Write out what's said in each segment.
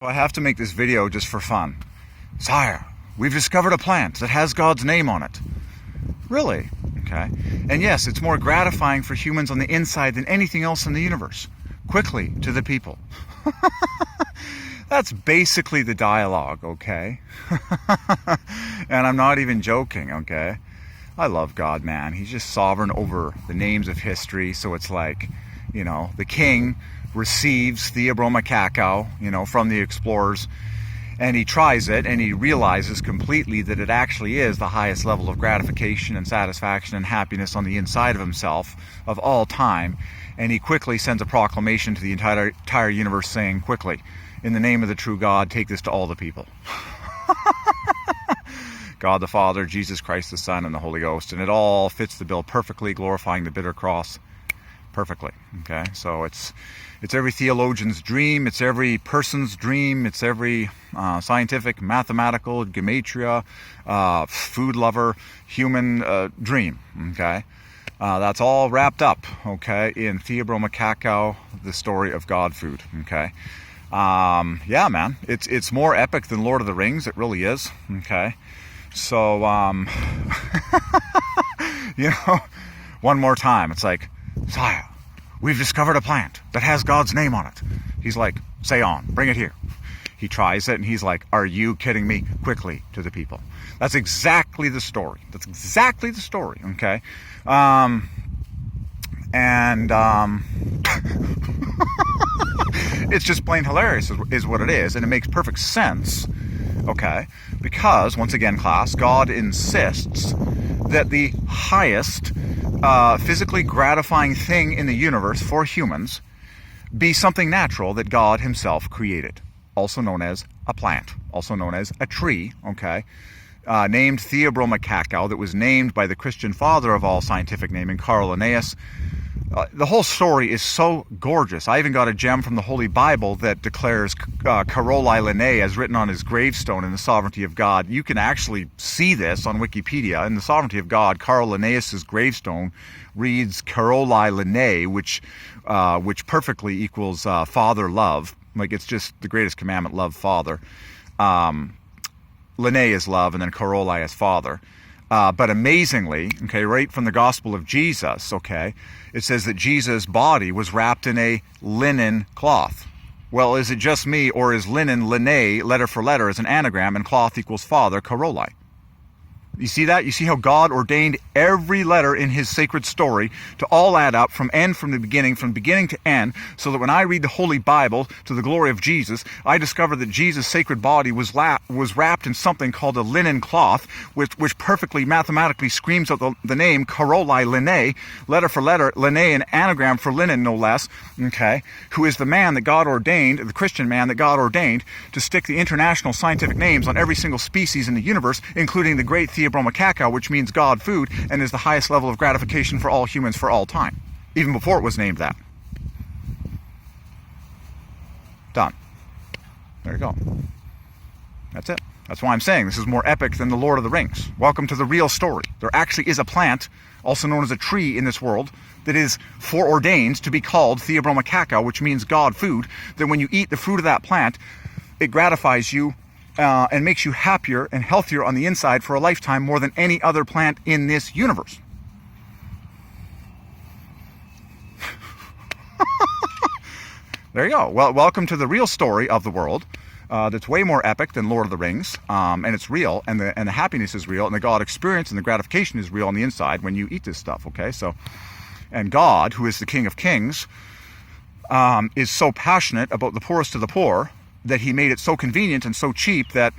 I have to make this video just for fun. Sire, we've discovered a plant that has God's name on it. Really? Okay. And yes, it's more gratifying for humans on the inside than anything else in the universe. Quickly, to the people. That's basically the dialogue, okay? And I'm not even joking, okay? I love God, man. He's just sovereign over the names of history. So it's like, you know, the king receives theobroma cacao, you know, from the explorers, and he tries it, and he realizes completely that it actually is the highest level of gratification and satisfaction and happiness on the inside of himself of all time. And he quickly sends a proclamation to the entire universe saying, quickly, in the name of the true God, take this to all the people. God the Father, Jesus Christ the Son, and the Holy Ghost. And it all fits the bill perfectly, glorifying the bitter cross perfectly. Okay, so it's every theologian's dream, it's every person's dream, it's every scientific, mathematical, Gematria, food lover, human dream. Okay, that's all wrapped up, okay, in theobroma cacao, the story of God food. Okay, yeah, man, it's more epic than Lord of the Rings. It really is. Okay, so you know, one more time, it's like, Sire, we've discovered a plant that has God's name on it. He's like, say on, bring it here. He tries it, and he's like, are you kidding me? Quickly, to the people. That's exactly the story. That's exactly the story, okay? It's just plain hilarious is what it is, and it makes perfect sense, okay? Because, once again, class, God insists that the highest physically gratifying thing in the universe for humans be something natural that God himself created, also known as a plant, also known as a tree, okay, named theobroma cacao, that was named by the Christian father of all scientific naming, Carl Linnaeus. The whole story is so gorgeous. I even got a gem from the Holy Bible that declares Caroli Linnae as written on his gravestone in the sovereignty of God. You can actually see this on Wikipedia. In the sovereignty of God, Carl Linnaeus' gravestone reads Caroli Linnae, which perfectly equals father love. Like, it's just the greatest commandment, love Father. Linnae is love, and then Caroli is father. But amazingly, okay, right from the Gospel of Jesus, okay, it says that Jesus' body was wrapped in a linen cloth. Well, is it just me, or is linen, Linnae, letter for letter, as an anagram, and cloth equals father, Caroli? You see that? You see how God ordained every letter in his sacred story to all add up from the beginning to end, so that when I read the Holy Bible to the glory of Jesus, I discover that Jesus' sacred body was wrapped in something called a linen cloth, which perfectly mathematically screams out the name Caroli Linnae, letter for letter, Linnae, an anagram for linen, no less, okay, who is the man that God ordained, the Christian man that God ordained, to stick the international scientific names on every single species in the universe, including the great theobroma cacao, which means God food, and is the highest level of gratification for all humans for all time, even before it was named that. Done. There you go. That's it. That's why I'm saying this is more epic than the Lord of the Rings. Welcome to the real story. There actually is a plant, also known as a tree in this world, that is foreordained to be called theobroma cacao, which means God food, that when you eat the fruit of that plant, it gratifies you and makes you happier and healthier on the inside for a lifetime more than any other plant in this universe. There you go. Well, welcome to the real story of the world. That's way more epic than Lord of the Rings, and it's real, and the happiness is real, and the God experience and the gratification is real on the inside when you eat this stuff. Okay, so, and God, who is the King of Kings, is so passionate about the poorest of the poor that he made it so convenient and so cheap that,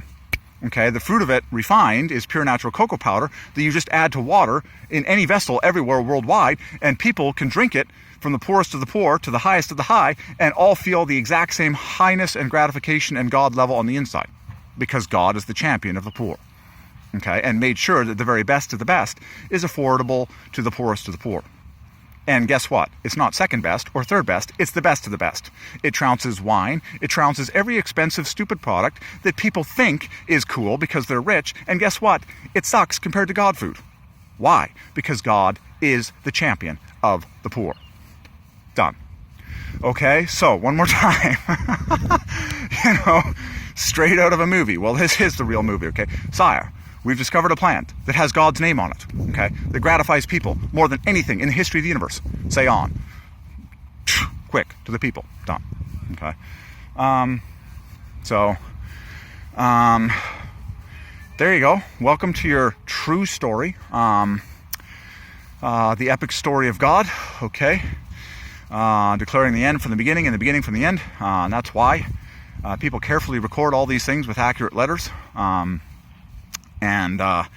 okay, the fruit of it, refined, is pure natural cocoa powder that you just add to water in any vessel everywhere worldwide, and people can drink it from the poorest of the poor to the highest of the high, and all feel the exact same highness and gratification and God level on the inside, because God is the champion of the poor, okay, and made sure that the very best of the best is affordable to the poorest of the poor. And guess what? It's not second best or third best. It's the best of the best. It trounces wine. It trounces every expensive, stupid product that people think is cool because they're rich. And guess what? It sucks compared to God food. Why? Because God is the champion of the poor. Done. Okay, so one more time. You know, straight out of a movie. Well, this is the real movie, okay? Sire, we've discovered a plant that has God's name on it, okay? That gratifies people more than anything in the history of the universe. Say on. Quick, to the people. Done. Okay? There you go. Welcome to your true story. The epic story of God, okay? Declaring the end from the beginning and the beginning from the end. And that's why people carefully record all these things with accurate letters. And a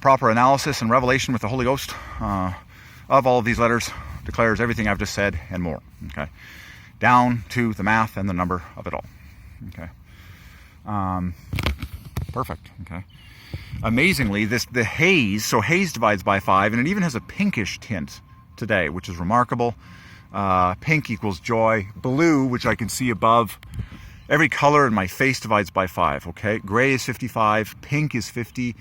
proper analysis and revelation with the Holy Ghost of all of these letters declares everything I've just said and more. Okay? Down to the math and the number of it all. Okay? Perfect. Okay. Amazingly, the haze, so haze divides by 5, and it even has a pinkish tint today, which is remarkable. Pink equals joy. Blue, which I can see above, every color in my face divides by 5. Okay. Gray is 55, pink is 50,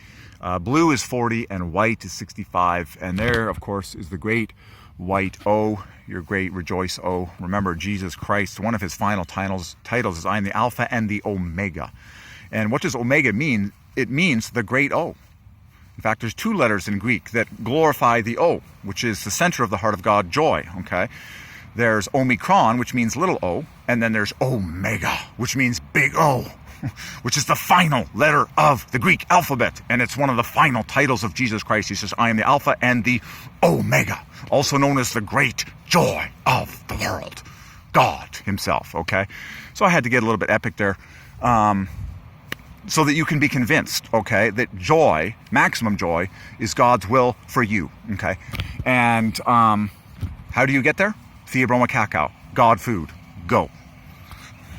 blue is 40, and white is 65. And there, of course, is the great white O, your great rejoice O. Remember, Jesus Christ, one of his final titles is I am the Alpha and the Omega. And what does Omega mean? It means the great O. In fact, there's 2 letters in Greek that glorify the O, which is the center of the heart of God, joy. Okay? There's Omicron, which means little o, and then there's Omega, which means big O, which is the final letter of the Greek alphabet. And it's one of the final titles of Jesus Christ. He says, I am the Alpha and the Omega, also known as the great joy of the world, God himself. Okay? So I had to get a little bit epic there. So that you can be convinced, okay, that joy, maximum joy, is God's will for you, okay? And how do you get there? Theobroma cacao, God food, go.